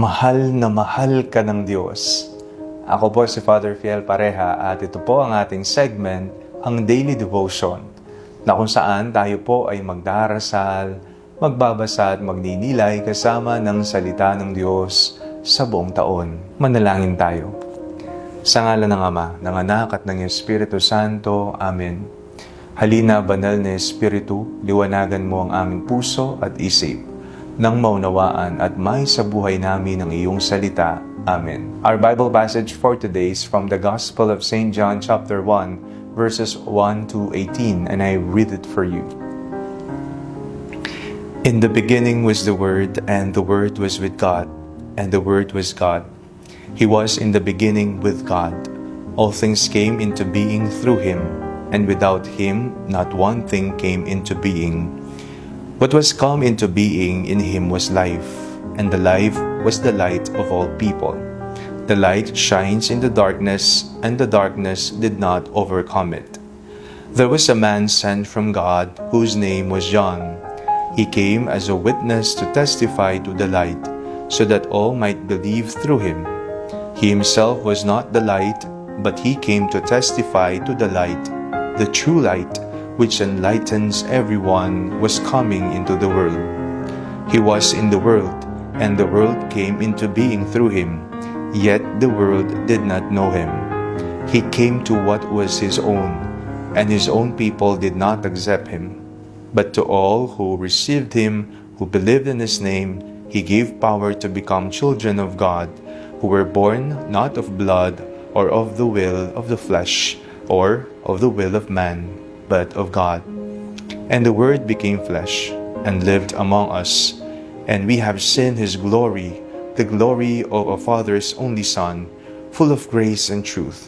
Mahal ka ng Diyos. Ako po si Father Fiel Pareha at ito po ang ating segment, ang Daily Devotion, na kung saan tayo po ay magdarasal, magbabasa at magninilay kasama ng salita ng Diyos sa buong taon. Manalangin tayo. Sa ngalan ng Ama, ng Anak at ng Espiritu Santo. Amen. Halina, banal na Espiritu, liwanagan mo ang aming puso at isip, nang maunawaan at may sa buhay namin ang iyong salita. Amen. Our Bible passage for today is from the Gospel of St. John chapter 1, verses 1 to 18, and I read it for you. In the beginning was the Word, and the Word was with God, and the Word was God. He was in the beginning with God. All things came into being through Him, and without Him not one thing came into being. What was come into being in Him was life, and the life was the light of all people. The light shines in the darkness, and the darkness did not overcome it. There was a man sent from God, whose name was John. He came as a witness to testify to the light, so that all might believe through him. He himself was not the light, but he came to testify to the light, the true light, which enlightens everyone, was coming into the world. He was in the world, and the world came into being through him, yet the world did not know him. He came to what was his own, and his own people did not accept him. But to all who received him, who believed in his name, he gave power to become children of God, who were born not of blood, or of the will of the flesh, or of the will of man, but of God. And the Word became flesh, and lived among us, and we have seen His glory, the glory of a Father's only Son, full of grace and truth.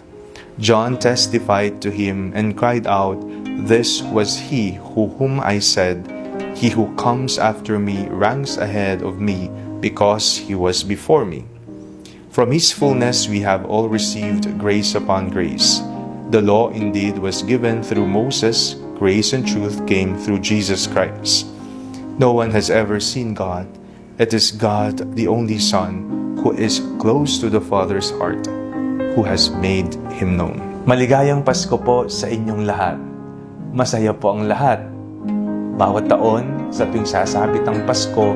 John testified to Him, and cried out, "This was He whom I said, He who comes after me ranks ahead of me, because He was before me." From His fullness we have all received grace upon grace. The law indeed was given through Moses, grace and truth came through Jesus Christ. No one has ever seen God. It is God, the only Son, who is close to the Father's heart, who has made Him known. Maligayang Pasko po sa inyong lahat. Masaya po ang lahat. Bawat taon, sa tuwing sasapit ang Pasko,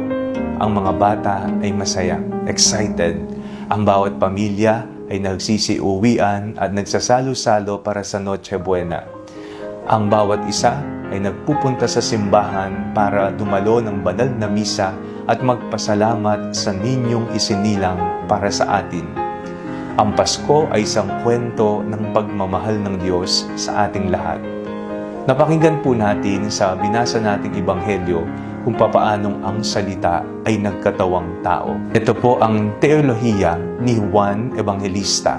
ang mga bata ay masaya, excited. Ang bawat pamilya ay nagsisiuwian at nagsasalo-salo para sa Noche Buena. Ang bawat isa ay nagpupunta sa simbahan para dumalo ng banal na misa at magpasalamat sa ninyong isinilang para sa atin. Ang Pasko ay isang kwento ng pagmamahal ng Diyos sa ating lahat. Napakinggan po natin sa binasa nating Ebanghelyo kung papaanong ang salita ay nagkatawang tao. Ito po ang teolohiya ni Juan Evangelista.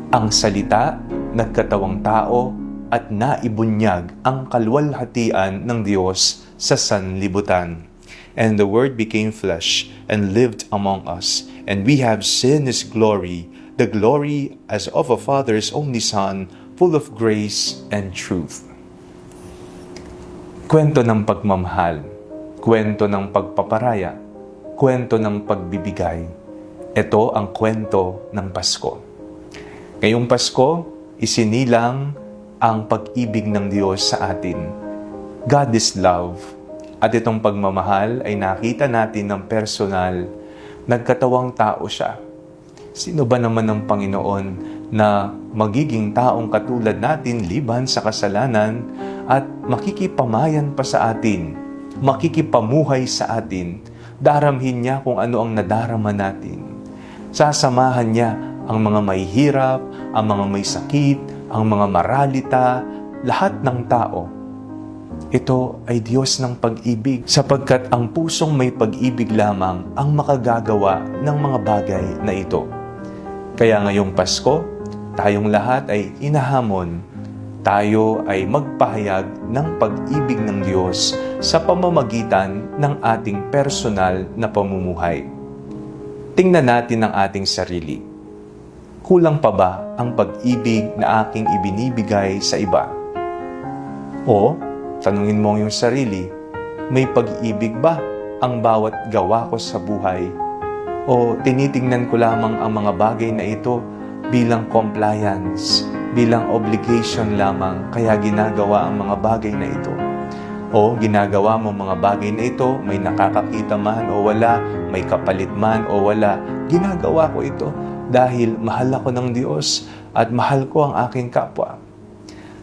Ang salita, nagkatawang tao at naibunyag ang kaluwalhatian ng Diyos sa sanlibutan. And the Word became flesh and lived among us, and we have seen His glory, the glory as of a Father's only Son, full of grace and truth. Kwento ng pagmamahal, kwento ng pagpaparaya, kwento ng pagbibigay. Ito ang kwento ng Pasko. Ngayong Pasko, isinilang ang pag-ibig ng Diyos sa atin. God is love. At itong pagmamahal ay nakita natin ng personal, nagkatawang tao siya. Sino ba naman ang Panginoon na magiging taong katulad natin liban sa kasalanan at makikipamayan pa sa atin, makikipamuhay sa atin, daramhin niya kung ano ang nadarama natin. Sasamahan niya ang mga may hirap, ang mga may sakit, ang mga maralita, lahat ng tao. Ito ay Diyos ng pag-ibig, sapagkat ang pusong may pag-ibig lamang ang makagagawa ng mga bagay na ito. Kaya ngayong Pasko, tayong lahat ay inahamon. Tayo ay magpahayag ng pag-ibig ng Diyos sa pamamagitan ng ating personal na pamumuhay. Tingnan natin ang ating sarili. Kulang pa ba ang pag-ibig na aking ibinibigay sa iba? O, tanungin mo ang iyong sarili, may pag-ibig ba ang bawat gawa ko sa buhay O tinitingnan ko lamang ang mga bagay na ito bilang compliance, bilang obligation lamang, kaya ginagawa ang mga bagay na ito? O ginagawa mo mga bagay na ito, may nakakakita man o wala, may kapalit man o wala, ginagawa ko ito dahil mahal ako ng Diyos at mahal ko ang aking kapwa.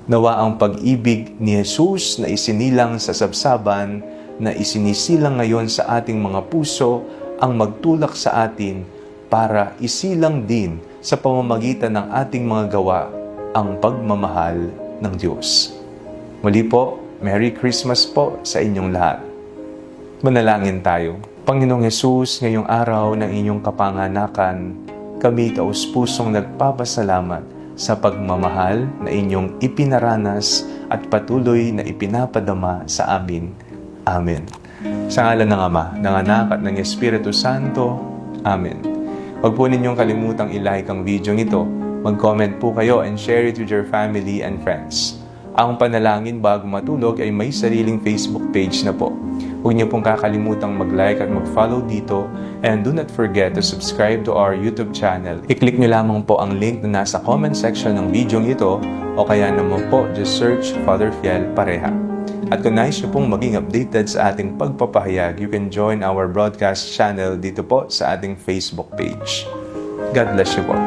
Nawa ang pag-ibig ni Jesus na isinilang sa sabsaban, na isinisilang ngayon sa ating mga puso, ang magtulak sa atin para isilang din sa pamamagitan ng ating mga gawa ang pagmamahal ng Diyos. Muli po, Merry Christmas po sa inyong lahat. Manalangin tayo. Panginoong Hesus, ngayong araw ng inyong kapanganakan, kami taus-pusong nagpapasalamat sa pagmamahal na inyong ipinaranas at patuloy na ipinapadama sa amin. Amen. Sa ngalan ng Ama, ng Anak at ng Espiritu Santo. Amen. Huwag po ninyong kalimutang i-like ang video ito. Mag-comment po kayo and share it with your family and friends. Ang panalangin bago matulog ay may sariling Facebook page na po. Huwag niyo pong kakalimutang mag-like at mag-follow dito, and do not forget to subscribe to our YouTube channel. I-click niyo lamang po ang link na nasa comment section ng video ito, o kaya naman po just search Father Fiel Pareha. At kung nais niyo pong maging updated sa ating pagpapahayag, you can join our broadcast channel dito po sa ating Facebook page. God bless you po.